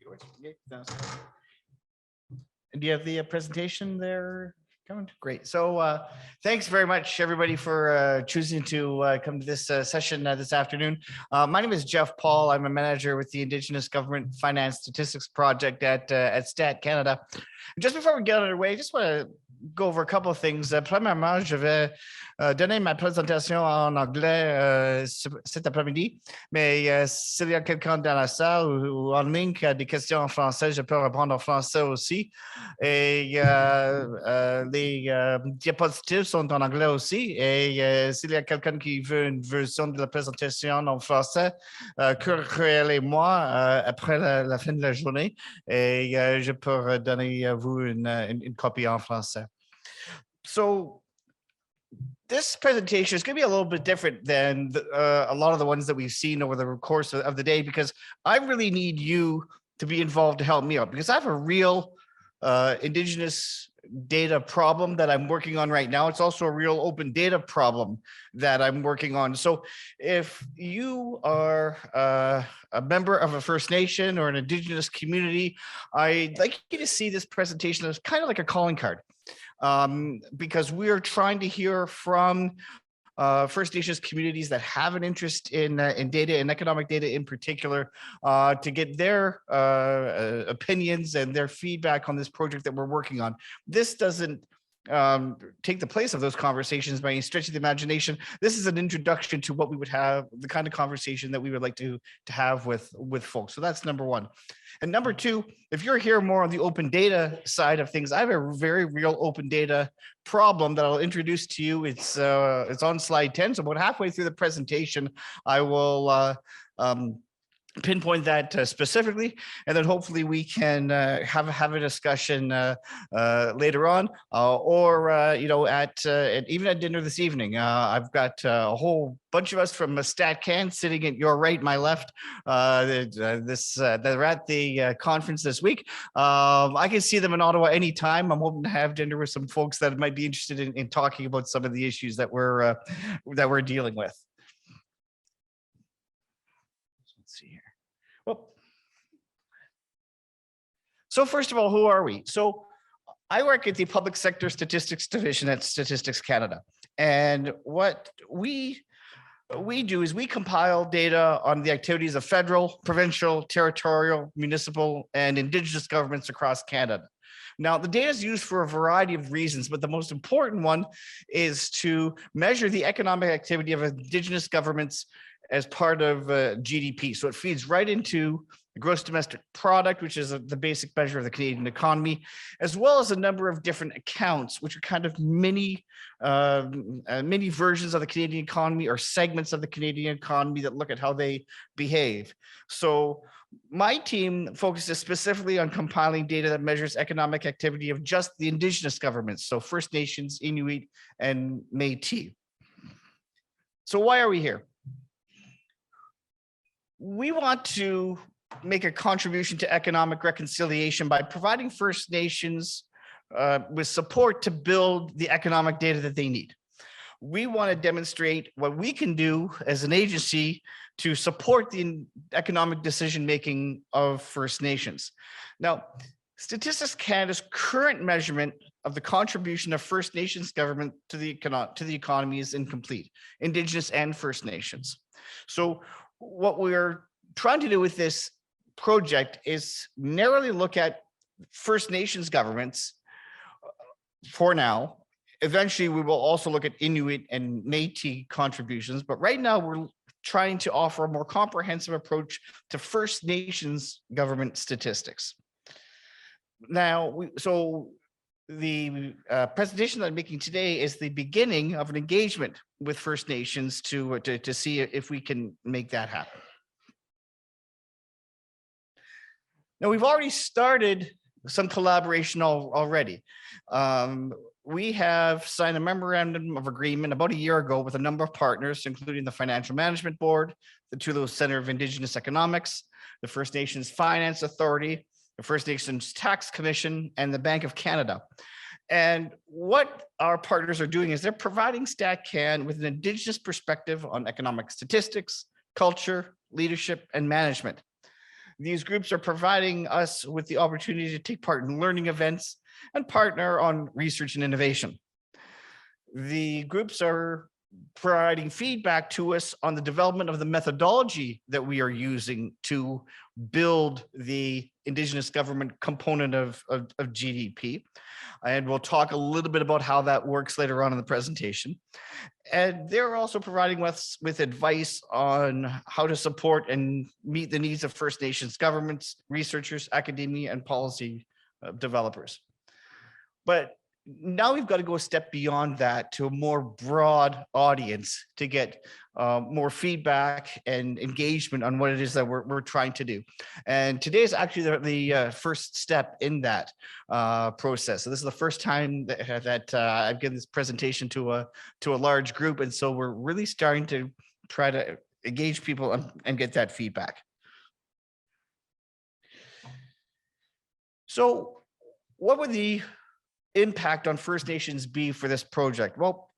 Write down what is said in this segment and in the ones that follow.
Do you have the presentation there? Coming? Great. So thanks very much, everybody, for choosing to come to this session this afternoon. My name is Jeff Paul. I'm a manager with the Indigenous Government Finance Statistics Project at Stat Canada. Just before we get underway, I just want to go over a couple of things. Premièrement, je vais donner ma présentation en anglais cet après-midi, mais s'il y a quelqu'un dans la salle ou en ligne qui a des questions en français, je peux répondre en français aussi. Et les diapositives sont en anglais aussi. Et s'il y a quelqu'un qui veut une version de la présentation en français, courez-les-moi après la fin de la journée et je peux donner à vous une copie en français. So this presentation is going to be a little bit different than a lot of the ones that we've seen over the course of the day, because I really need you to be involved to help me out, because I have a real Indigenous data problem that I'm working on right now. It's also a real open data problem that I'm working on. So if you are a member of a First Nation or an Indigenous community, I'd like you to see this presentation as kind of like a calling card, because we are trying to hear from First Nations communities that have an interest in data and economic data in particular, to get their opinions and their feedback on this project that we're working on. This doesn't take the place of those conversations by any stretch of the imagination. This is an introduction to what we would have, the kind of conversation that we would like to have with folks. So that's number one. And number two, if you're here more on the open data side of things, I have a very real open data problem that I'll introduce to you. It's on slide 10. So about halfway through the presentation, I will pinpoint that specifically, and then hopefully we can have a discussion later on, or you know, at even at dinner this evening. I've got a whole bunch of us from StatCan sitting at your right, my left. They're at the conference this week. I can see them in Ottawa anytime. I'm hoping to have dinner with some folks that might be interested in talking about some of the issues that we're dealing with. Let's see here. Well, so first of all, who are we? So I work at the Public Sector Statistics Division at Statistics Canada. And what we do is we compile data on the activities of federal, provincial, territorial, municipal, and Indigenous governments across Canada. Now, the data is used for a variety of reasons, but the most important one is to measure the economic activity of Indigenous governments as part of GDP. So it feeds right into the gross domestic product, which is the basic measure of the Canadian economy, as well as a number of different accounts, which are kind of mini versions of the Canadian economy or segments of the Canadian economy that look at how they behave. So my team focuses specifically on compiling data that measures economic activity of just the Indigenous governments, so First Nations, Inuit, and Métis. So why are we here? We want to make a contribution to economic reconciliation by providing First Nations with support to build the economic data that they need. We want to demonstrate what we can do as an agency to support the economic decision-making of First Nations. Now, Statistics Canada's current measurement of the contribution of First Nations government to the economy is incomplete, Indigenous and First Nations. So what we're trying to do with this project is narrowly look at First Nations governments for now. Eventually, we will also look at Inuit and Métis contributions, but right now we're trying to offer a more comprehensive approach to First Nations government statistics. Now, the presentation that I'm making today is the beginning of an engagement with First Nations to see if we can make that happen. Now, we've already started some collaboration already. We have signed a memorandum of agreement about a year ago with a number of partners, including the Financial Management Board, the Toulouse Center of Indigenous Economics, the First Nations Finance Authority, the First Nations Tax Commission, and the Bank of Canada. And what our partners are doing is they're providing StatCan with an Indigenous perspective on economic statistics, culture, leadership, and management. These groups are providing us with the opportunity to take part in learning events and partner on research and innovation. The groups are providing feedback to us on the development of the methodology that we are using to build the Indigenous government component of GDP. And we'll talk a little bit about how that works later on in the presentation. And they're also providing us with advice on how to support and meet the needs of First Nations governments, researchers, academia, and policy developers. But now we've got to go a step beyond that to a more broad audience to get more feedback and engagement on what it is that we're trying to do. And today is actually the first step in that process. So this is the first time that I've given this presentation to a large group. And so we're really starting to try to engage people and get that feedback. So what would the impact on First Nations be for this project? Well,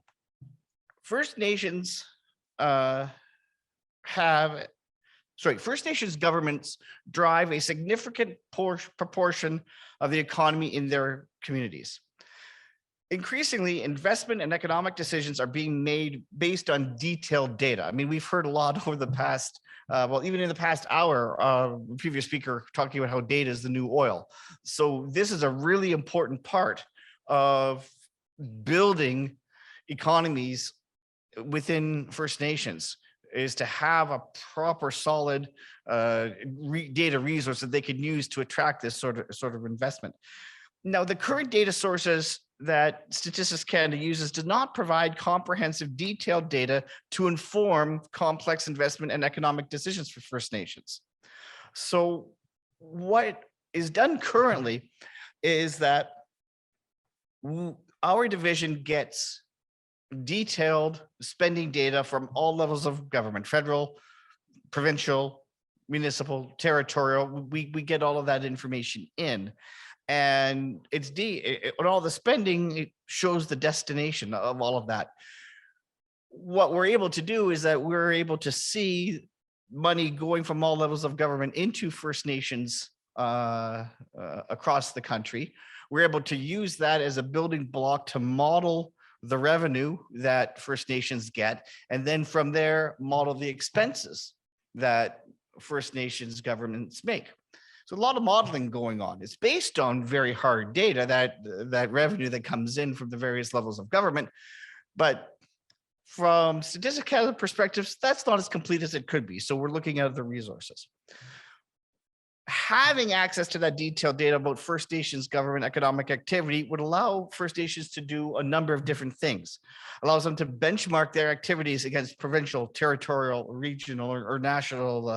First Nations First Nations governments drive a significant proportion of the economy in their communities. Increasingly, investment and economic decisions are being made based on detailed data. I mean, we've heard a lot over the past, even in the past hour, previous speaker talking about how data is the new oil. So this is a really important part of building economies within First Nations, is to have a proper solid data resource that they can use to attract this sort of investment. Now, the current data sources that Statistics Canada uses do not provide comprehensive, detailed data to inform complex investment and economic decisions for First Nations. So what is done currently is that our division gets detailed spending data from all levels of government, federal, provincial, municipal, territorial. We get all of that information in, and it's all the spending, it shows the destination of all of that. What we're able to do is that we're able to see money going from all levels of government into First Nations across the country. We're able to use that as a building block to model the revenue that First Nations get, and then from there, model the expenses that First Nations governments make. So a lot of modeling going on. It's based on very hard data, that revenue that comes in from the various levels of government. But from Statistics Canada perspectives, that's not as complete as it could be. So we're looking at the resources. Having access to that detailed data about First Nations government economic activity would allow First Nations to do a number of different things. Allows them to benchmark their activities against provincial, territorial, regional, or national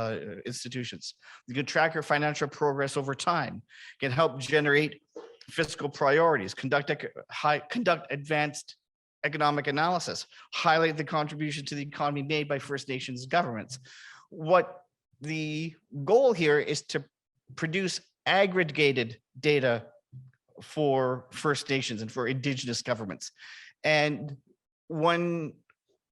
institutions. You can track your financial progress over time, can help generate fiscal priorities, conduct advanced economic analysis, highlight the contribution to the economy made by First Nations governments. What the goal here is to produce aggregated data for First Nations and for Indigenous governments. And when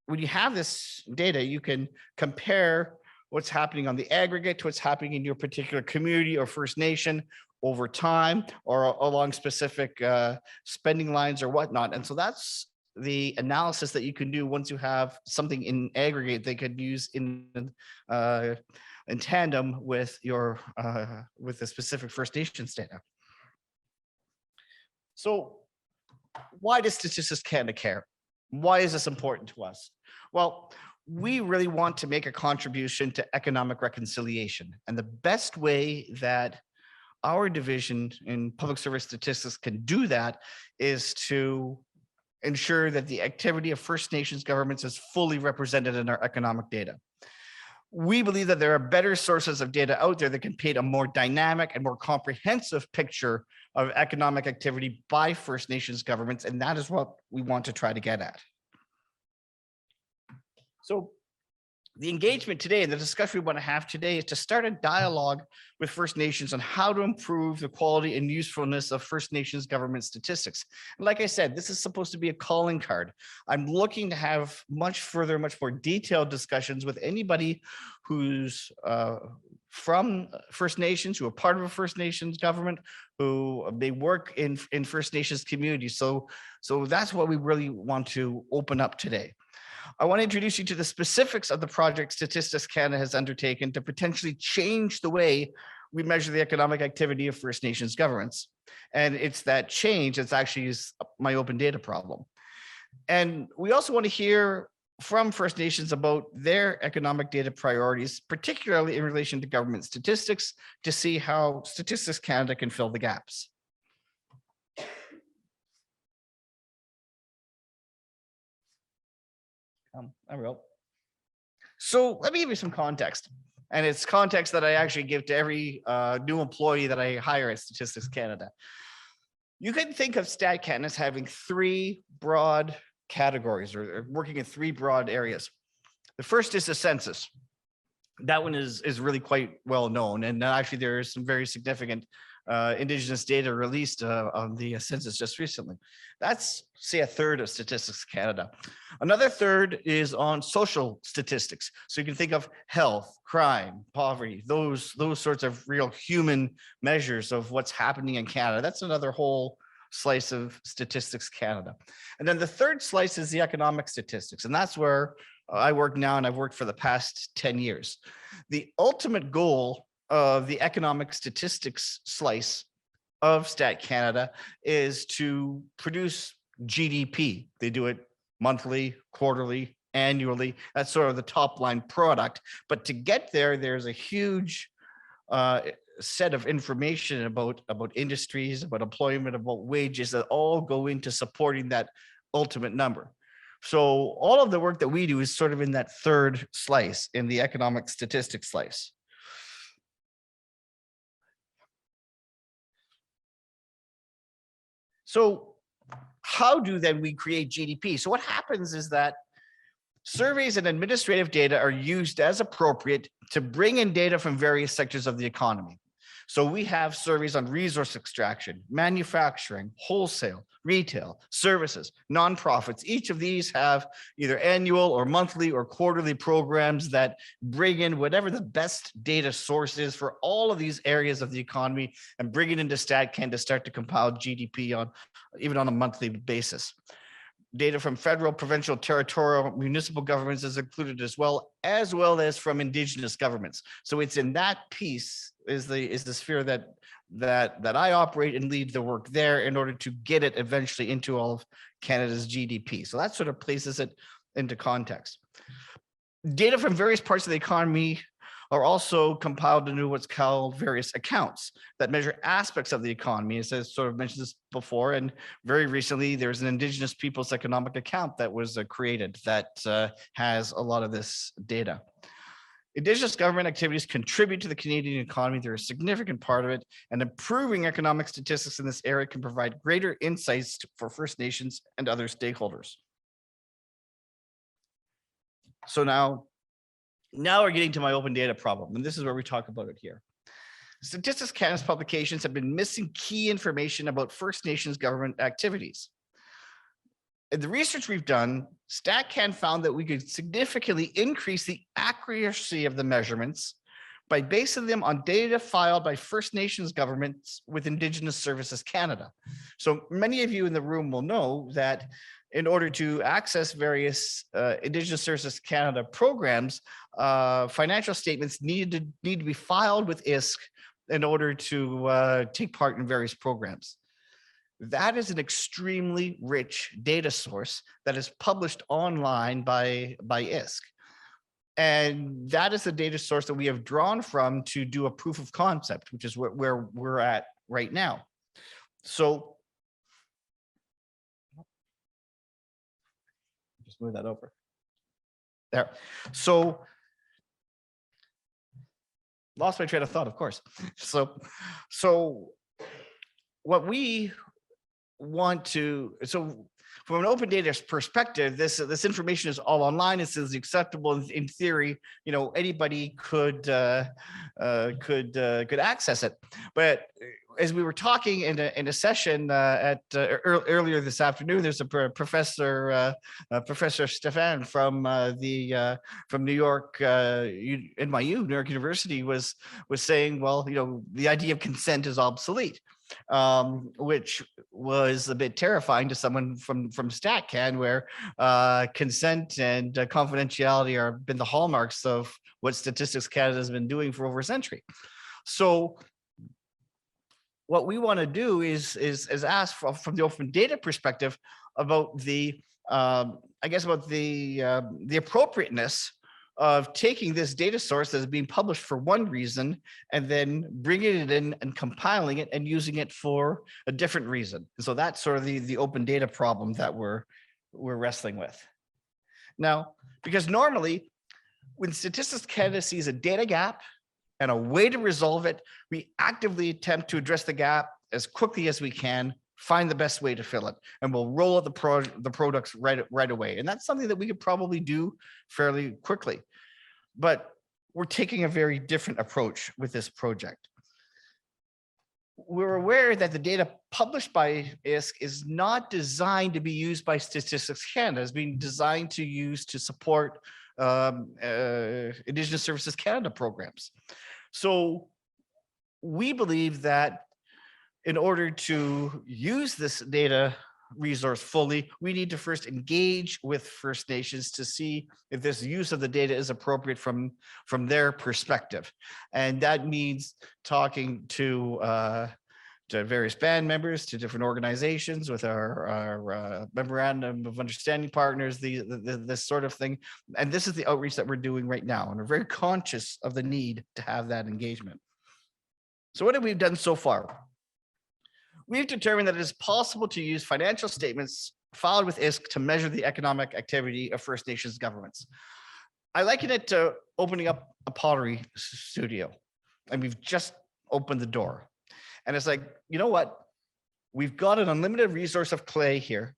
you have this data, you can compare what's happening on the aggregate to what's happening in your particular community or First Nation over time, or along specific spending lines or whatnot. And so that's the analysis that you can do once you have something in aggregate they could use in tandem with your with the specific First Nations data. So why does Statistics Canada care? Why is this important to us? Well, we really want to make a contribution to economic reconciliation. And the best way that our division in public service statistics can do that is to ensure that the activity of First Nations governments is fully represented in our economic data. We believe that there are better sources of data out there that can paint a more dynamic and more comprehensive picture of economic activity by First Nations governments, and that is what we want to try to get at. So The engagement today and the discussion we want to have today is to start a dialogue with First Nations on how to improve the quality and usefulness of First Nations government statistics. And like I said, this is supposed to be a calling card. I'm looking to have much more detailed discussions with anybody who's from First Nations, who are part of a First Nations government, who may work in First Nations communities. So that's what we really want to open up today. I want to introduce you to the specifics of the project Statistics Canada has undertaken to potentially change the way we measure the economic activity of First Nations governments. And it's that change that's actually my open data problem. And we also want to hear from First Nations about their economic data priorities, particularly in relation to government statistics, to see how Statistics Canada can fill the gaps. There we go. So let me give you some context. And it's context that I actually give to every new employee that I hire at Statistics Canada. You can think of StatCan as having three broad categories or working in three broad areas. The first is the census. That one is really quite well known. And actually there is some very significant Indigenous data released on the census just recently. That's, say, a third of Statistics Canada. Another third is on social statistics. So you can think of health, crime, poverty, those sorts of real human measures of what's happening in Canada. That's another whole slice of Statistics Canada. And then the third slice is the economic statistics. And that's where I work now, and I've worked for the past 10 years. The ultimate goal of the economic statistics slice of Stat Canada is to produce GDP. They do it monthly, quarterly, annually. That's sort of the top line product. But to get there, there's a huge set of information about industries, about employment, about wages that all go into supporting that ultimate number. So all of the work that we do is sort of in that third slice, in the economic statistics slice. So how do then we create GDP? So what happens is that surveys and administrative data are used as appropriate to bring in data from various sectors of the economy. So we have surveys on resource extraction, manufacturing, wholesale, retail, services, nonprofits. Each of these have either annual or monthly or quarterly programs that bring in whatever the best data source is for all of these areas of the economy and bring it into StatCan to start to compile GDP on even on a monthly basis. Data from federal, provincial, territorial, municipal governments is included as well as from Indigenous governments. So it's in that piece is the sphere that I operate and lead the work there in order to get it eventually into all of Canada's GDP. So that sort of places it into context. Data from various parts of the economy are also compiled into what's called various accounts that measure aspects of the economy. As I sort of mentioned this before, and very recently, there's an Indigenous Peoples Economic Account that was created that has a lot of this data. Indigenous government activities contribute to the Canadian economy. They're a significant part of it, and improving economic statistics in this area can provide greater insights for First Nations and other stakeholders. So now we're getting to my open data problem, and this is where we talk about it here. Statistics Canada's publications have been missing key information about First Nations government activities. In the research we've done, StatCan found that we could significantly increase the accuracy of the measurements by basing them on data filed by First Nations governments with Indigenous Services Canada. So many of you in the room will know that in order to access various Indigenous Services Canada programs, financial statements need to be filed with ISC in order to take part in various programs. That is an extremely rich data source that is published online by ISC. And that is the data source that we have drawn from to do a proof of concept, which is where we're at right now. So just move that over there. So lost my train of thought, of course. So what we want to, so from an open data perspective, this information is all online. This is acceptable in theory. Anybody could access it. But as we were talking in a session earlier this afternoon, there's a Professor Stefan from New York, NYU, New York University, was saying, well, the idea of consent is obsolete, which was a bit terrifying to someone from StatCan, where consent and confidentiality are been the hallmarks of what Statistics Canada has been doing for over a century. So what we want to do is ask from the open data perspective about the appropriateness of taking this data source that is being published for one reason and then bringing it in and compiling it and using it for a different reason. So that's sort of the open data problem that we're wrestling with now, because normally when Statistics Canada sees a data gap and a way to resolve it, we actively attempt to address the gap as quickly as we can, find the best way to fill it, and we'll roll out the products right away. And that's something that we could probably do fairly quickly. But we're taking a very different approach with this project. We're aware that the data published by ISC is not designed to be used by Statistics Canada. It's being designed to use to support Indigenous Services Canada programs. So we believe that in order to use this data resource fully, we need to first engage with First Nations to see if this use of the data is appropriate from their perspective. And that means talking to various band members, to different organizations, with our memorandum of understanding partners, this sort of thing. And this is the outreach that we're doing right now. And we're very conscious of the need to have that engagement. So what have we done so far? We've determined that it is possible to use financial statements filed with ISC to measure the economic activity of First Nations governments. I liken it to opening up a pottery studio, and we've just opened the door. And it's like, you know what? We've got an unlimited resource of clay here.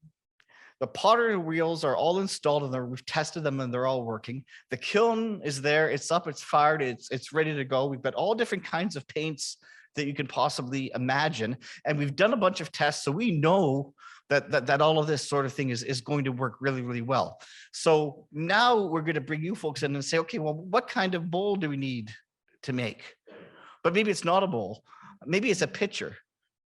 The pottery wheels are all installed and we've tested them and they're all working. The kiln is there, it's up, it's fired, it's ready to go. We've got all different kinds of paints that you can possibly imagine. And we've done a bunch of tests, so we know that all of this sort of thing is going to work really, really well. So now we're going to bring you folks in and say, okay, well, what kind of bowl do we need to make? But maybe it's not a bowl. Maybe it's a pitcher.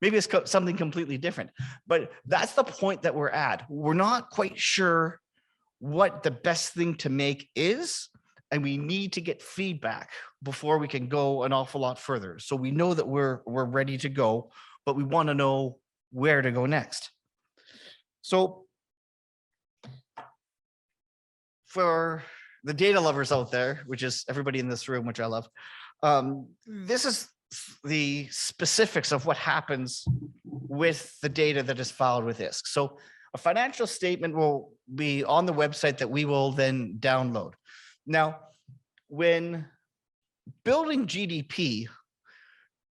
Maybe it's something completely different. But that's the point that we're at. We're not quite sure what the best thing to make is, and we need to get feedback before we can go an awful lot further. So we know that we're ready to go, but we want to know where to go next. So for the data lovers out there, which is everybody in this room, which I love, this is the specifics of what happens with the data that is filed with ISC. So a financial statement will be on the website that we will then download. Now, when building GDP,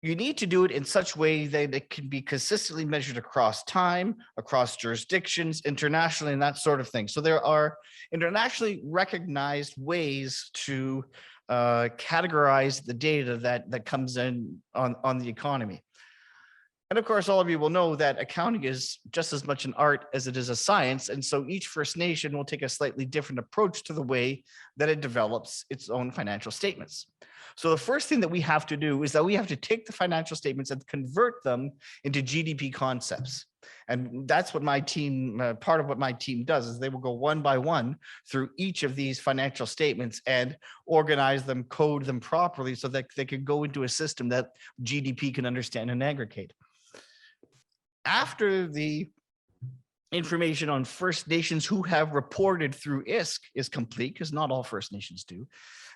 you need to do it in such a way that it can be consistently measured across time, across jurisdictions, internationally, and that sort of thing. So there are internationally recognized ways to categorize the data that comes in on the economy. And of course, all of you will know that accounting is just as much an art as it is a science. And so each First Nation will take a slightly different approach to the way that it develops its own financial statements. So the first thing that we have to do is that we have to take the financial statements and convert them into GDP concepts. And that's what my team, part of what my team does, is they will go one by one through each of these financial statements and organize them, code them properly so that they can go into a system that GDP can understand and aggregate. After the information on First Nations who have reported through ISC is complete, because not all First Nations do,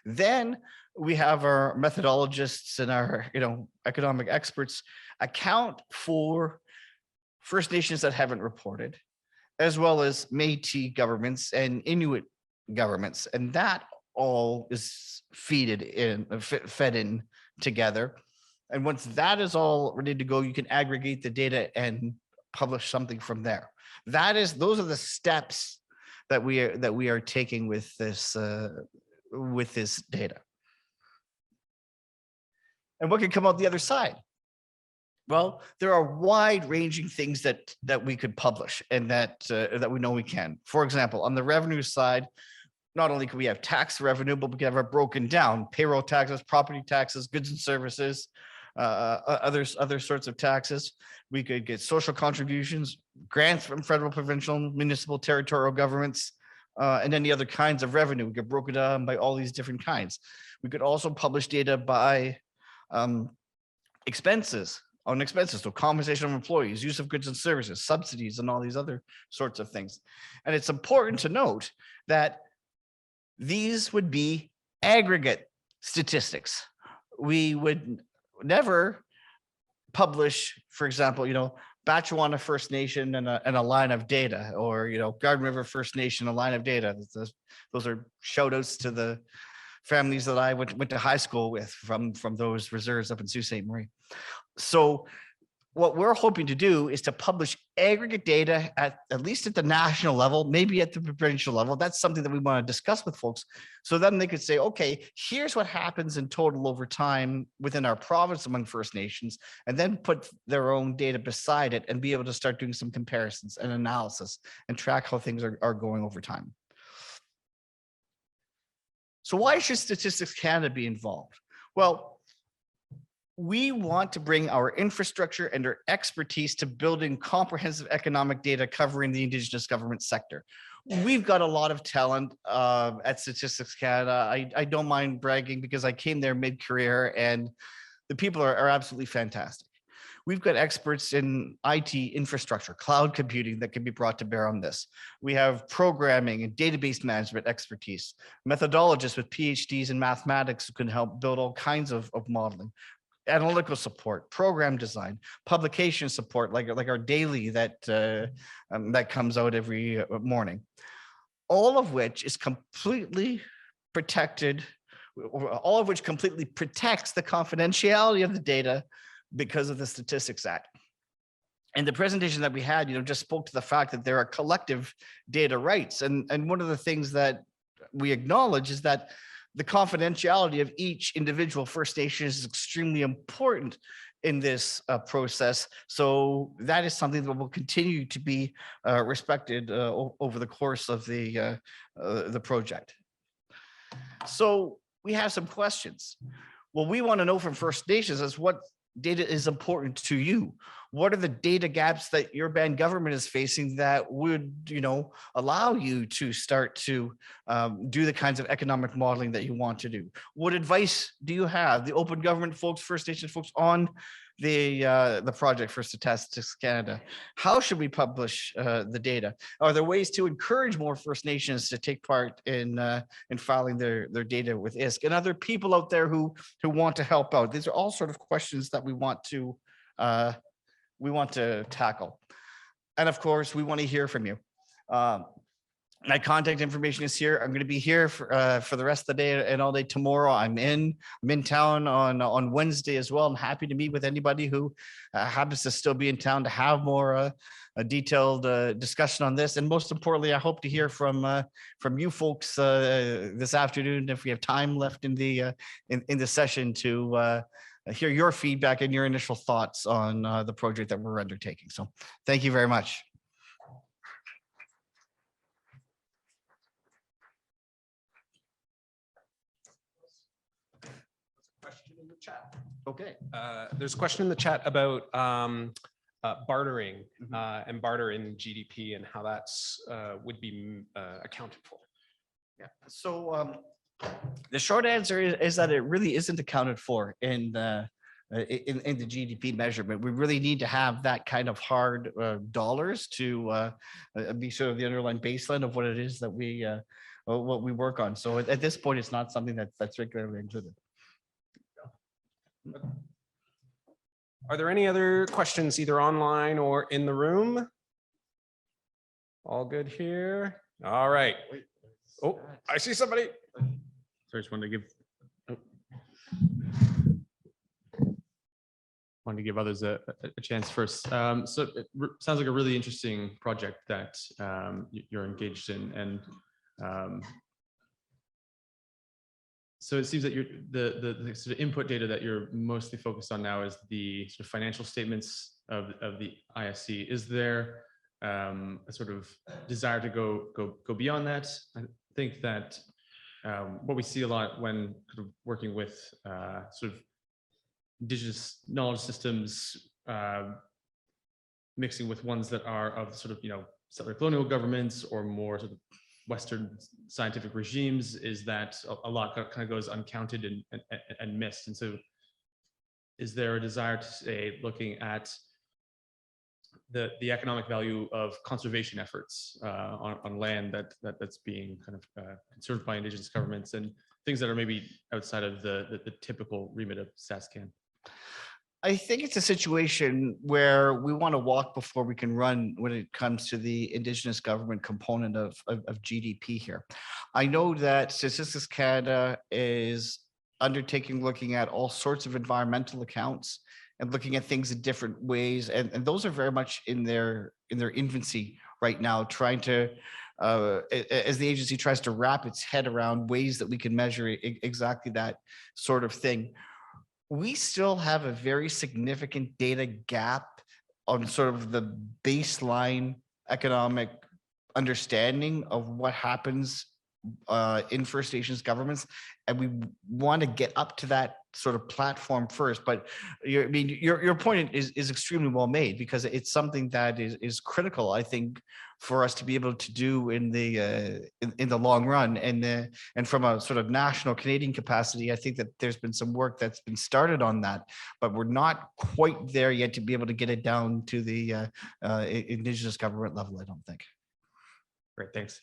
then we have our methodologists and our economic experts account for First Nations that haven't reported, as well as Métis governments and Inuit governments, and that all is fed in together. And once that is all ready to go, you can aggregate the data and publish something from there. Those are the steps that we are taking with this data. And what can come out the other side? Well, there are wide-ranging things that we could publish and that we know we can. For example, on the revenue side, not only can we have tax revenue, but we can have it broken down: payroll taxes, property taxes, goods and services, other sorts of taxes. We could get social contributions, grants from federal, provincial, municipal, territorial governments, and any other kinds of revenue. We get broken down by all these different kinds. We could also publish data by expenses, so compensation of employees, use of goods and services, subsidies, and all these other sorts of things. And it's important to note that these would be aggregate statistics. We would never publish, for example, Batchewana First Nation and a line of data, or Garden River First Nation, a line of data. Those are shout outs to the families that I went to high school with from those reserves up in Sault Ste. Marie. So what we're hoping to do is to publish aggregate data at least at the national level, maybe at the provincial level. That's something that we want to discuss with folks. So then they could say, okay, here's what happens in total over time within our province among First Nations, and then put their own data beside it and be able to start doing some comparisons and analysis and track how things are going over time. So why should Statistics Canada be involved? Well, we want to bring our infrastructure and our expertise to building comprehensive economic data covering the Indigenous government sector. We've got a lot of talent at Statistics Canada. I don't mind bragging because I came there mid-career, and the people are absolutely fantastic. We've got experts in IT infrastructure, cloud computing that can be brought to bear on this. We have programming and database management expertise, methodologists with PhDs in mathematics who can help build all kinds of modeling, analytical support, program design, publication support, like our daily that comes out every morning. All of which is completely protected, all of which completely protects the confidentiality of the data because of the Statistics Act. And the presentation that we had, just spoke to the fact that there are collective data rights. And one of the things that we acknowledge is that the confidentiality of each individual First Nation is extremely important in this process. So that is something that will continue to be respected over the course of the project. So we have some questions. What we want to know from First Nations is what data is important to you. What are the data gaps that your band government is facing that would, allow you to start to do the kinds of economic modeling that you want to do? What advice do you have, the open government folks, First Nations folks, on the project for Statistics Canada? How should we publish the data? Are there ways to encourage more First Nations to take part in filing their data with ISK, and other people out there who want to help out? These are all sort of questions that we want to tackle. And of course, we want to hear from you. My contact information is here. I'm going to be here for the rest of the day and all day tomorrow. I'm in town on Wednesday as well. I'm happy to meet with anybody who happens to still be in town to have more a detailed discussion on this. And most importantly, I hope to hear from you folks this afternoon, if we have time left in the session, to hear your feedback and your initial thoughts on the project that we're undertaking. So thank you very much. Chat. Okay. There's a question in the chat about bartering and barter in GDP and how that's would be accounted for. Yeah. So the short answer is that it really isn't accounted for in the GDP measurement. We really need to have that kind of hard dollars to be sort of the underlying baseline of what it is that we work on. So at this point, it's not something that's regularly included. Are there any other questions either online or in the room? All good here. All right. Oh, I see somebody. So I just wanted to give. wanted to give others a chance first. So it sounds like a really interesting project that you're engaged in, and so it seems that the sort of input data that you're mostly focused on now is the sort of financial statements of the ISC. Is there a sort of desire to go beyond that? I think that what we see a lot when sort of working with sort of indigenous knowledge systems, mixing with ones that are of sort of, settler colonial governments or more sort of Western scientific regimes, is that a lot kind of goes uncounted and missed. And so is there a desire to say, looking at the economic value of conservation efforts on land that's being kind of conserved by indigenous governments and things that are maybe outside of the typical remit of StatsCan? I think it's a situation where we want to walk before we can run when it comes to the Indigenous government component of GDP here. I know that Statistics Canada is undertaking looking at all sorts of environmental accounts and looking at things in different ways. And those are very much in their infancy right now, trying to, as the agency tries to wrap its head around ways that we can measure exactly that sort of thing. We still have a very significant data gap on sort of the baseline economic understanding of what happens in First Nations governments, and we want to get up to that sort of platform first. But your point is extremely well made, because it's something that is critical, I think, for us to be able to do in the long run. And from a sort of national Canadian capacity, I think that there's been some work that's been started on that, but we're not quite there yet to be able to get it down to the Indigenous government level, I don't think. Great, thanks.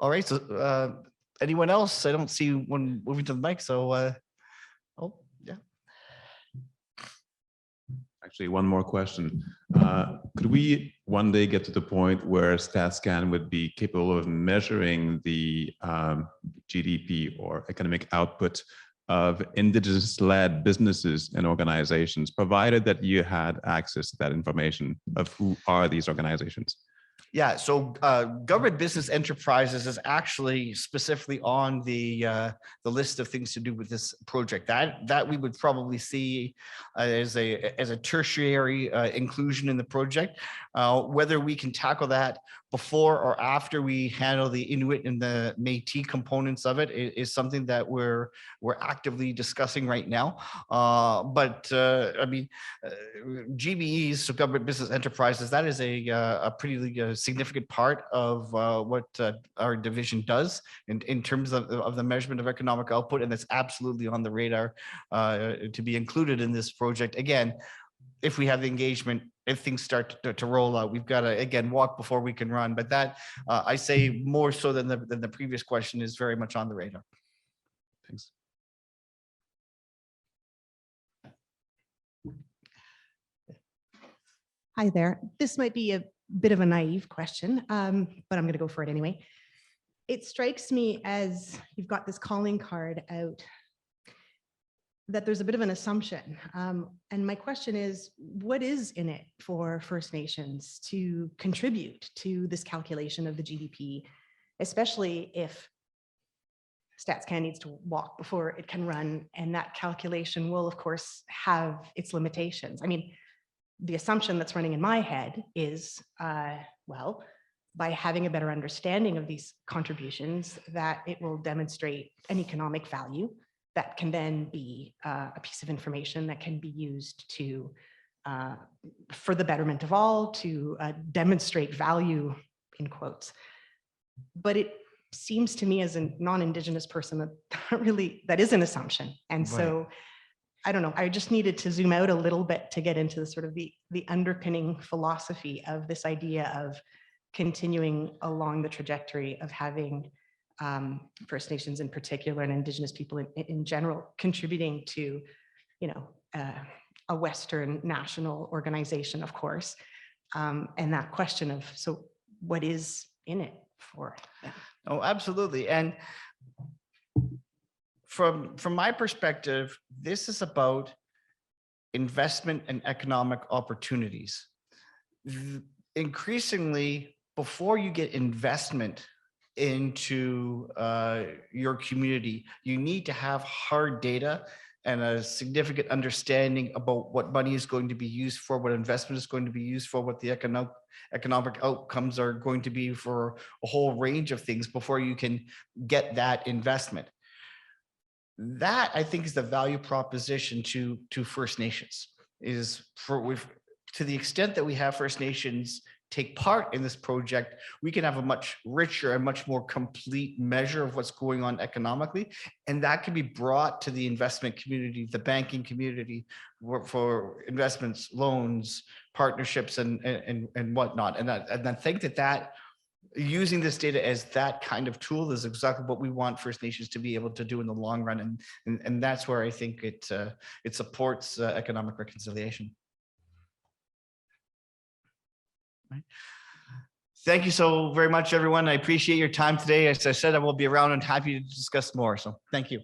All right, so anyone else? I don't see one moving to the mic, so oh yeah. Actually, one more question. Could we one day get to the point where StatsCan would be capable of measuring the GDP or economic output of Indigenous-led businesses and organizations, provided that you had access to that information of who are these organizations? Yeah, so government business enterprises is actually specifically on the list of things to do with this project. That we would probably see as a tertiary inclusion in the project. Whether we can tackle that before or after we handle the Inuit and the Métis components of it is something that we're actively discussing right now. But I mean, GBEs, so government business enterprises, that is a pretty significant part of what our division does in terms of the measurement of economic output, and it's absolutely on the radar to be included in this project. Again, if we have the engagement, if things start to roll out, we've got to, again, walk before we can run. But that, I say, more so than the previous question, is very much on the radar. Thanks. Hi there. This might be a bit of a naive question, but I'm going to go for it anyway. It strikes me as you've got this calling card out that there's a bit of an assumption. And my question is, what is in it for First Nations to contribute to this calculation of the GDP, especially if StatsCan needs to walk before it can run, and that calculation will, of course, have its limitations. I mean, the assumption that's running in my head is, well, by having a better understanding of these contributions, that it will demonstrate an economic value that can then be a piece of information that can be used to, for the betterment of all, to demonstrate value, in quotes. But it seems to me, as a non-Indigenous person, that is an assumption. And so, I don't know, I just needed to zoom out a little bit to get into the sort of the underpinning philosophy of this idea of continuing along the trajectory of having First Nations in particular, and Indigenous people in general, contributing to, a Western national organization, of course. And that question of, so what is in it for them? Oh, absolutely. And from my perspective, this is about investment and economic opportunities. Increasingly, before you get investment into your community, you need to have hard data and a significant understanding about what money is going to be used for, what investment is going to be used for, what the economic outcomes are going to be for a whole range of things before you can get that investment. That, I think, is the value proposition to First Nations, is to the extent that we have First Nations take part in this project, we can have a much richer and much more complete measure of what's going on economically. And that can be brought to the investment community, the banking community, for investments, loans, partnerships, and whatnot. And I think that using this data as that kind of tool is exactly what we want First Nations to be able to do in the long run. And that's where I think it supports economic reconciliation. Right. Thank you so very much, everyone. I appreciate your time today. As I said, I will be around and happy to discuss more. So thank you.